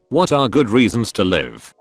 What are good reasons to live?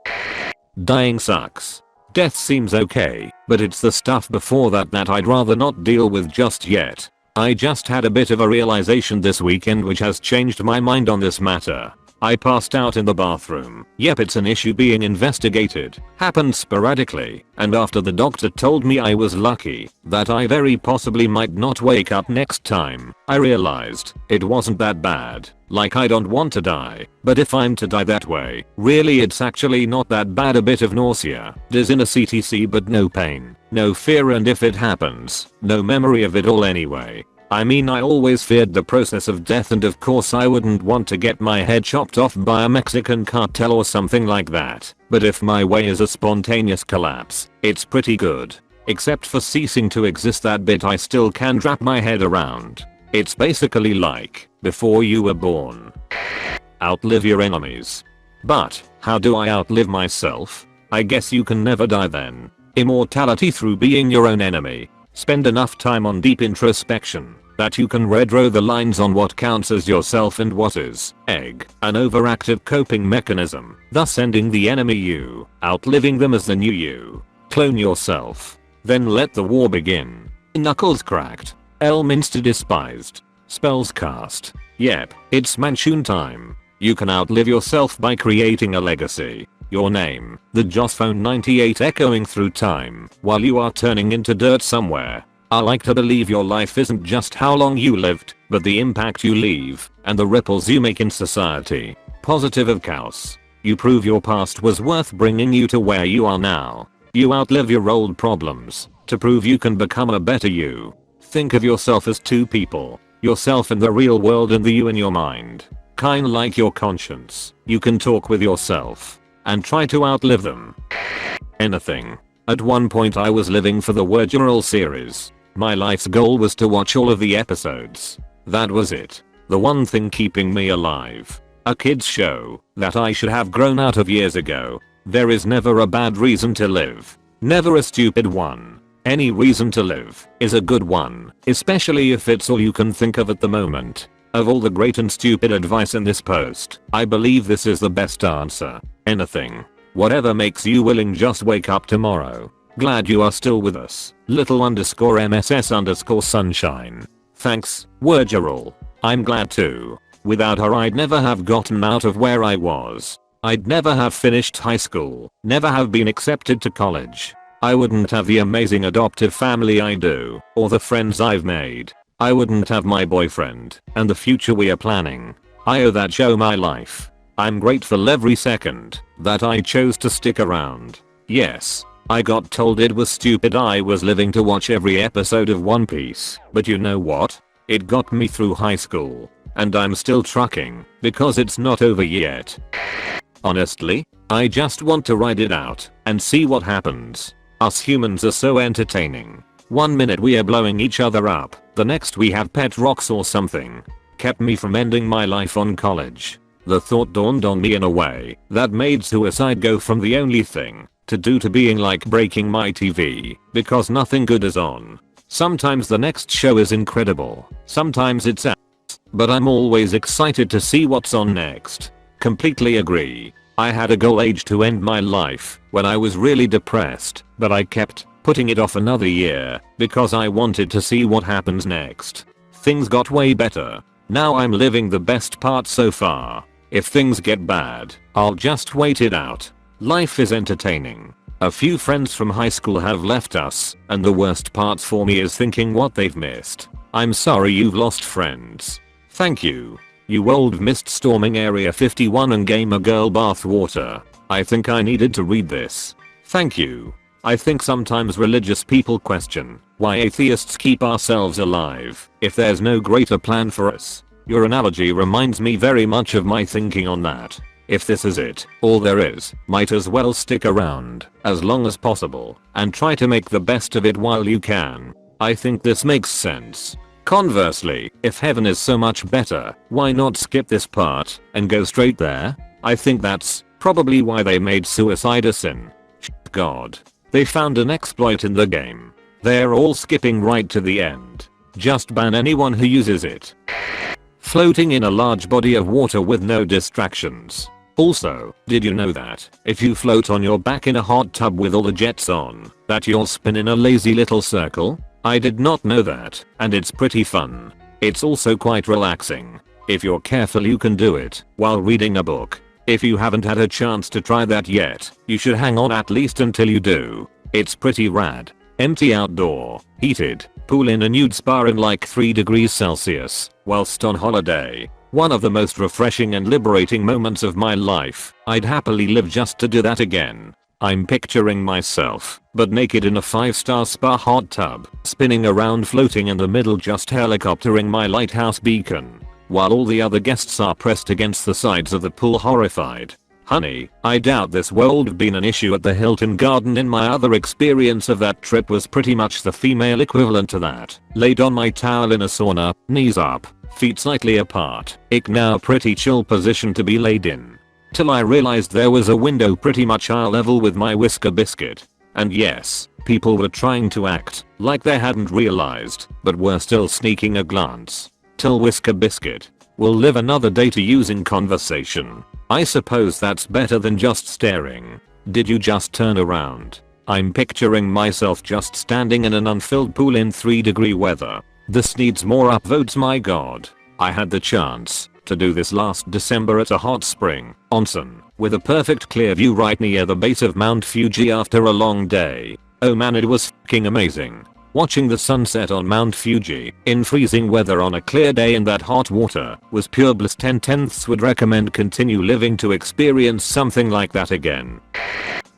Dying sucks. Death seems okay, but it's the stuff before that I'd rather not deal with just yet. I just had a bit of a realization this weekend which has changed my mind on this matter. I passed out in the bathroom. Yep, it's an issue being investigated. Happened sporadically, and after the doctor told me I was lucky that I very possibly might not wake up next time, I realized it wasn't that bad. Like, I don't want to die, but if I'm to die that way, really it's actually not that bad. A bit of nausea, dizziness etc, but no pain, no fear, and if it happens, no memory of it all anyway. I mean, I always feared the process of death, and of course I wouldn't want to get my head chopped off by a Mexican cartel or something like that, but if my way is a spontaneous collapse, it's pretty good. Except for ceasing to exist, that bit I still can't wrap my head around. It's basically like before you were born. Outlive your enemies. But how do I outlive myself? I guess you can never die then. Immortality through being your own enemy. Spend enough time on deep introspection that you can redraw the lines on what counts as yourself and what is an overactive coping mechanism, thus ending the enemy you, outliving them as the new you. Clone yourself. Then let the war begin. Knuckles cracked. Elminster despised. Spells cast. Yep, it's Manchun time. You can outlive yourself by creating a legacy. Your name, the Josphone 98, echoing through time while you are turning into dirt somewhere. I like to believe your life isn't just how long you lived, but the impact you leave and the ripples you make in society. Positive of chaos. You prove your past was worth bringing you to where you are now. You outlive your old problems to prove you can become a better you. Think of yourself as two people. Yourself in the real world and the you in your mind. Kinda like your conscience. You can talk with yourself and try to outlive them. Anything. At one point I was living for the Wordurl series. My life's goal was to watch all of the episodes. That was it. The one thing keeping me alive. A kids show that I should have grown out of years ago. There is never a bad reason to live. Never a stupid one. Any reason to live is a good one, especially if it's all you can think of at the moment. Of all the great and stupid advice in this post, I believe this is the best answer. Anything. Whatever makes you willing, just wake up tomorrow. Glad you are still with us. Little_MSS_sunshine. Thanks, Wordurl. I'm glad too. Without her I'd never have gotten out of where I was. I'd never have finished high school. Never have been accepted to college. I wouldn't have the amazing adoptive family I do, or the friends I've made. I wouldn't have my boyfriend, and the future we are planning. I owe that show my life. I'm grateful every second that I chose to stick around. Yes, I got told it was stupid I was living to watch every episode of One Piece, but you know what? It got me through high school, and I'm still trucking because it's not over yet. Honestly, I just want to ride it out and see what happens. Us humans are so entertaining. One minute we are blowing each other up, the next we have pet rocks or something. Kept me from ending my life on college. The thought dawned on me in a way that made suicide go from the only thing to do to being like breaking my TV because nothing good is on. Sometimes the next show is incredible, sometimes it's ass, but I'm always excited to see what's on next. Completely agree. I had a goal age to end my life when I was really depressed, but I kept putting it off another year because I wanted to see what happens next. Things got way better. Now I'm living the best part so far. If things get bad, I'll just wait it out. Life is entertaining. A few friends from high school have left us, and the worst part for me is thinking what they've missed. I'm sorry you've lost friends. Thank you. You old mist storming Area 51 and gamer girl bathwater. I think I needed to read this. Thank you. I think sometimes religious people question why atheists keep ourselves alive if there's no greater plan for us. Your analogy reminds me very much of my thinking on that. If this is it, all there is, might as well stick around as long as possible and try to make the best of it while you can. I think this makes sense. Conversely, if heaven is so much better, why not skip this part and go straight there? I think that's probably why they made suicide a sin. God. They found an exploit in the game. They're all skipping right to the end. Just ban anyone who uses it. Floating in a large body of water with no distractions. Also, did you know that if you float on your back in a hot tub with all the jets on, that you'll spin in a lazy little circle? I did not know that, and it's pretty fun. It's also quite relaxing. If you're careful you can do it while reading a book. If you haven't had a chance to try that yet, you should hang on at least until you do. It's pretty rad. Empty outdoor, heated, pool in a nude spa in like 3 degrees Celsius, whilst on holiday. One of the most refreshing and liberating moments of my life. I'd happily live just to do that again. I'm picturing myself, but naked in a 5-star spa hot tub, spinning around floating in the middle just helicoptering my lighthouse beacon, while all the other guests are pressed against the sides of the pool horrified. Honey, I doubt this would've been an issue at the Hilton Garden. In my other experience of that trip was pretty much the female equivalent to that. Laid on my towel in a sauna, knees up, feet slightly apart. Now pretty chill position to be laid in. Till I realized there was a window pretty much eye level with my whisker biscuit. And yes, people were trying to act like they hadn't realized, but were still sneaking a glance. Till whisker biscuit will live another day to use in conversation. I suppose that's better than just staring. Did you just turn around? I'm picturing myself just standing in an unfilled pool in 3-degree weather. This needs more upvotes, my god. I had the chance to do this last December at a hot spring onsen with a perfect clear view right near the base of Mount Fuji after a long day. Oh man, it was fucking amazing. Watching the sunset on Mount Fuji in freezing weather on a clear day in that hot water was pure bliss. 10/10ths would recommend continue living to experience something like that again.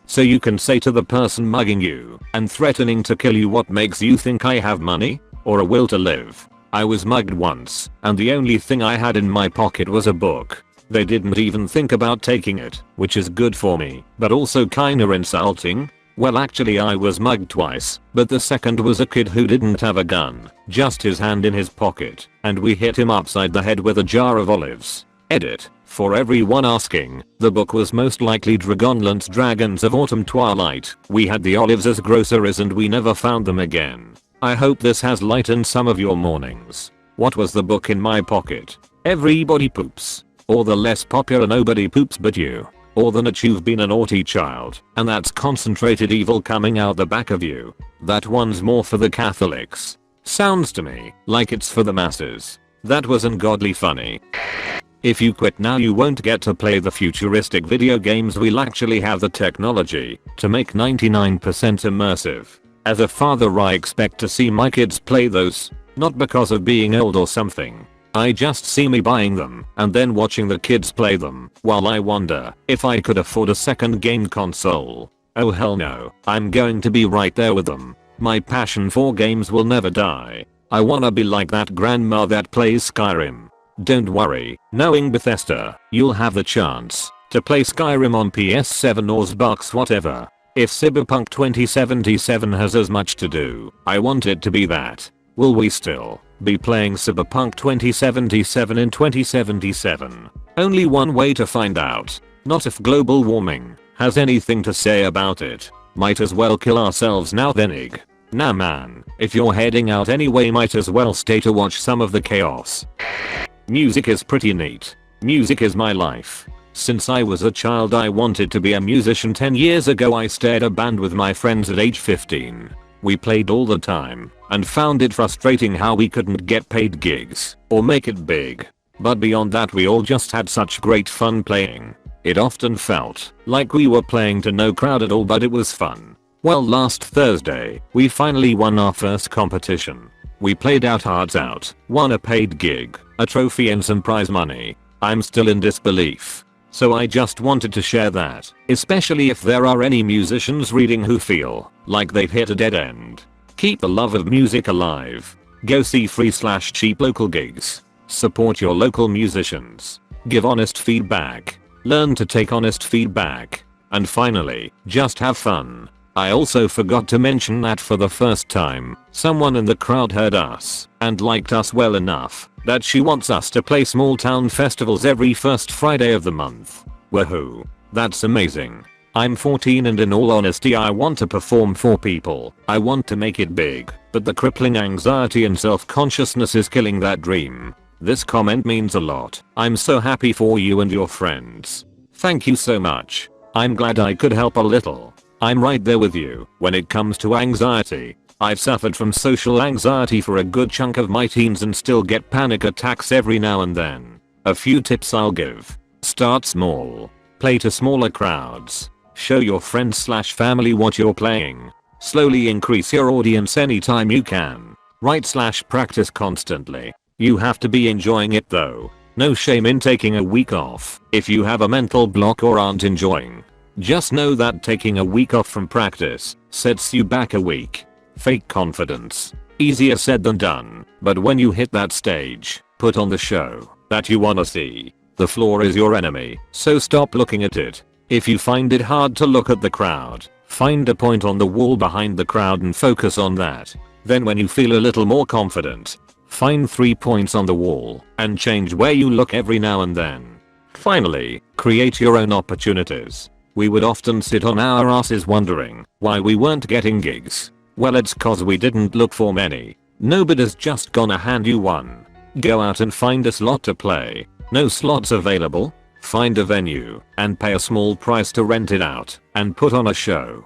So you can say to the person mugging you and threatening to kill you, what makes you think I have money or a will to live? I was mugged once and the only thing I had in my pocket was a book. They didn't even think about taking it, which is good for me, but also kinda insulting. Well, actually I was mugged twice, but the second was a kid who didn't have a gun, just his hand in his pocket, and we hit him upside the head with a jar of olives. Edit. For everyone asking, the book was most likely Dragonlance Dragons of Autumn Twilight. We had the olives as groceries and we never found them again. I hope this has lightened some of your mornings. What was the book in my pocket? Everybody Poops. Or the less popular Nobody Poops But You. Or that you've been a naughty child, and that's concentrated evil coming out the back of you. That one's more for the Catholics. Sounds to me like it's for the masses. That was ungodly funny. If you quit now you won't get to play the futuristic video games we'll actually have the technology to make 99% immersive. As a father I expect to see my kids play those, not because of being old or something. I just see me buying them and then watching the kids play them while I wonder if I could afford a second game console. Oh hell no, I'm going to be right there with them. My passion for games will never die. I wanna be like that grandma that plays Skyrim. Don't worry, knowing Bethesda, you'll have the chance to play Skyrim on PS7 or Xbox whatever. If Cyberpunk 2077 has as much to do, I want it to be that. Will we still be playing Cyberpunk 2077 in 2077? Only one way to find out. Not if global warming has anything to say about it. Might as well kill ourselves now then, Ig. Nah man, if you're heading out anyway might as well stay to watch some of the chaos. Music is pretty neat. Music is my life. Since I was a child I wanted to be a musician. 10 years ago I started a band with my friends at age 15. We played all the time and found it frustrating how we couldn't get paid gigs or make it big. But beyond that we all just had such great fun playing. It often felt like we were playing to no crowd at all, but it was fun. Well, last Thursday we finally won our first competition. We played our hearts out, won a paid gig, a trophy and some prize money. I'm still in disbelief. So I just wanted to share that, especially if there are any musicians reading who feel like they've hit a dead end. Keep the love of music alive. Go see free/cheap local gigs. Support your local musicians. Give honest feedback. Learn to take honest feedback. And finally, just have fun. I also forgot to mention that for the first time, someone in the crowd heard us and liked us well enough that she wants us to play small town festivals every first Friday of the month. Woohoo. That's amazing. I'm 14 and in all honesty I want to perform for people. I want to make it big, but the crippling anxiety and self-consciousness is killing that dream. This comment means a lot. I'm so happy for you and your friends. Thank you so much. I'm glad I could help a little. I'm right there with you when it comes to anxiety. I've suffered from social anxiety for a good chunk of my teens and still get panic attacks every now and then. A few tips I'll give. Start small. Play to smaller crowds. Show your friends/family what you're playing. Slowly increase your audience anytime you can. Write/practice constantly. You have to be enjoying it though. No shame in taking a week off if you have a mental block or aren't enjoying. Just know that taking a week off from practice sets you back a week. Fake confidence. Easier said than done, but when you hit that stage, put on the show that you wanna see. The floor is your enemy, so stop looking at it. If you find it hard to look at the crowd, find a point on the wall behind the crowd and focus on that. Then when you feel a little more confident, find 3 points on the wall and change where you look every now and then. Finally, create your own opportunities. We would often sit on our asses wondering why we weren't getting gigs. Well, it's cause we didn't look for many. Nobody's just gonna hand you one. Go out and find a slot to play. No slots available? Find a venue and pay a small price to rent it out and put on a show.